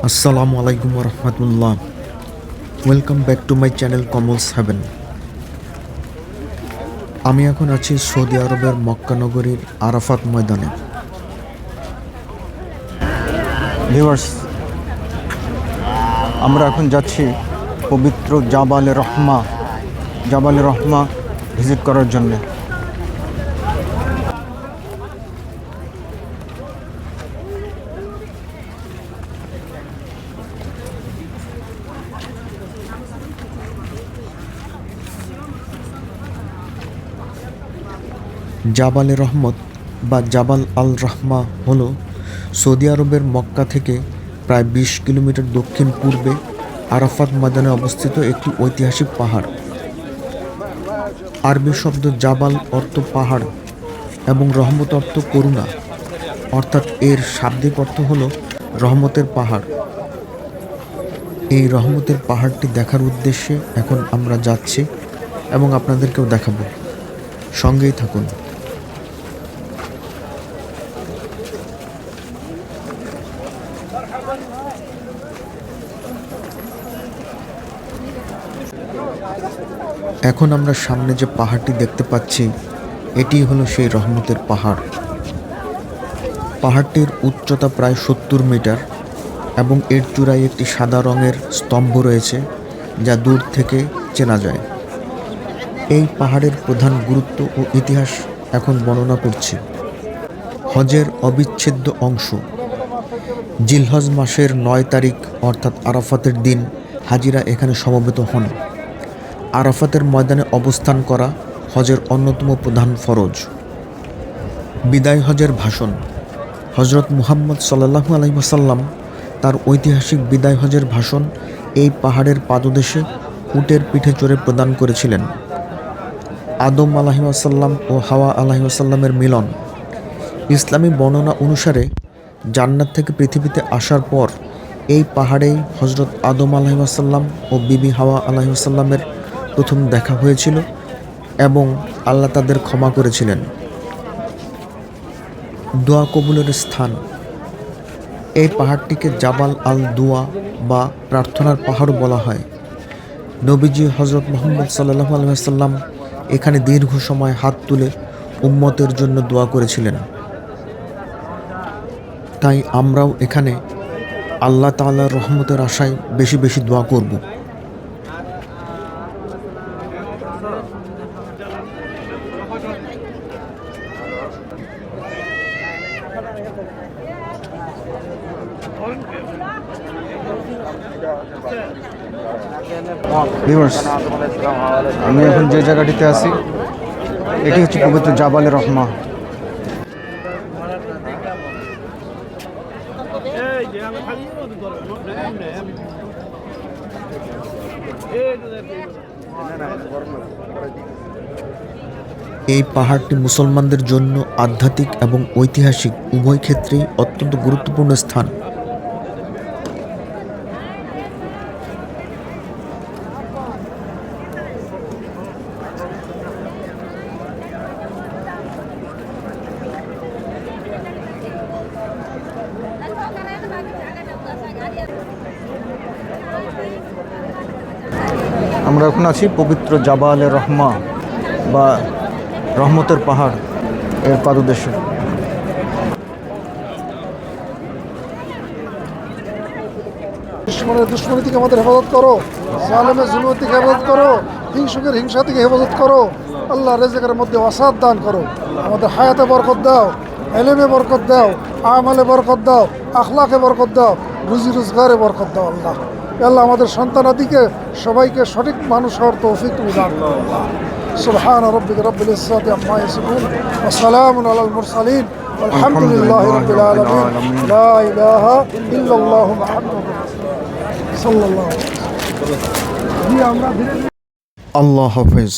আসসালামু আলাইকুম রহমতুল্লাহ। Welcome back to my channel Kamal's Heaven. আমি এখন আছি সৌদি আরবের মক্কা নগরীর আরাফাত ময়দানে। ভিউয়ার্স, আমরা এখন যাচ্ছি পবিত্র জাবালে রহমা ভিজিট করার জন্য। জাবালে রহমত বা জাবাল আল রহমা হল সৌদি আরবের মক্কা থেকে প্রায় ২০ কিলোমিটার দক্ষিণ পূর্বে আরাফাত ময়দানে অবস্থিত একটি ঐতিহাসিক পাহাড়। আরবি শব্দ জাবাল অর্থ পাহাড় এবং রহমত অর্থ করুণা, অর্থাৎ এর শাব্দিক অর্থ হল রহমতের পাহাড়। এই রহমতের পাহাড়টি দেখার উদ্দেশ্যে এখন আমরা যাচ্ছি এবং আপনাদেরকেও দেখাবো। সঙ্গেই থাকুন। এখন আমরা সামনে যে পাহাড়টি দেখতে পাচ্ছি এটি হলো সেই রহমতের পাহাড়। পাহাড়টির উচ্চতা প্রায় ৭০ মিটার এবং এর চূড়ায় একটি সাদা রঙের স্তম্ভ রয়েছে যা দূর থেকে চেনা যায়। এই পাহাড়ের প্রধান গুরুত্ব ও ইতিহাস এখন বর্ণনা করছি। হজের অবিচ্ছেদ্য অংশ। জিলহজ মাসের ৯ তারিখ অর্থাৎ আরাফাতের দিন হাজিরা এখানে সমবেত হন। আরাফাতের ময়দানে অবস্থান করা হজের অন্যতম প্রধান ফরজ। বিদায় হজের ভাষণ। হজরত মুহাম্মদ সাল্লাল্লাহু আলাইহি ওয়াসাল্লাম তার ঐতিহাসিক বিদায় হজের ভাষণ এই পাহাড়ের পাদদেশে উটের পিঠে চড়ে প্রদান করেছিলেন। আদম আলাইহিস সালাম ও হাওয়া আলাইহিস সালামের মিলন। ইসলামী বর্ণনা অনুসারে জান্নাত থেকে পৃথিবীতে আসার পর এই পাহাড়েই হজরত আদম আলাইহিস সালাম ও বিবি হাওয়া আলাইহিস সালামের প্রথম দেখা হয়েছিল এবং আল্লাহ তাদের ক্ষমা করেছিলেন। দোয়া কবুলের স্থান। এই পাহাড়টিকে জাবাল আল দুয়া বা প্রার্থনার পাহাড় বলা হয়। নবীজি হজরত মুহাম্মদ সাল্লাল্লাহু আলাইহি ওয়াসাল্লাম এখানে দীর্ঘ সময় হাত তুলে উম্মতের জন্য দোয়া করেছিলেন। তাই আমরাও এখানে আল্লাহ তাআলার রহমতের আশায় বেশি বেশি দোয়া করব। ভিউয়ার্স, আমি এখন যে জায়গাটিতে আছি এটি হচ্ছে পবিত্র জাবালে রহমা। এই পাহাড়টি মুসলমানদের জন্য আধ্যাত্মিক এবং ঐতিহাসিক উভয় ক্ষেত্রেই অত্যন্ত গুরুত্বপূর্ণ স্থান। আমরা এখন আছি পবিত্র জাবালে রহমা বা রহমতের পাহাড় এর পাদদেশে। দুশ্মনী থেকে আমাদের হেফাজত করো, জালেমের জুলুম থেকে হেফাজত করো, হিংসুকের হিংসা থেকে হেফাজত করো। আল্লাহ রেজেকের মধ্যে ওয়াসাত দান করো। আমাদের হায়াতে বরকত দাও, এলেমে বরকত দাও, আমালে বরকত দাও, আখলাকে বরকত দাও, রুজি রোজগারে বরকত দাও। আল্লাহ আল্লাহ আমাদের সন্তানাদিকে সবাইকে সঠিক মানুষ হওয়ার তৌফিক তুমি দান করো। আল্লাহ সুবহান রাব্বিকা রাব্বিল ইজ্জাতি আম্মা ইয়াসিফুন ওয়া সালামুন আলাল মুরসালিন আলহামদুলিল্লাহি রাব্বিল আলামিন। লা ইলাহা ইল্লাল্লাহু মুহাম্মাদুর রাসূলুল্লাহ সাল্লাল্লাহু আলাইহি ওয়াসাল্লাম। আল্লাহ হাফেজ।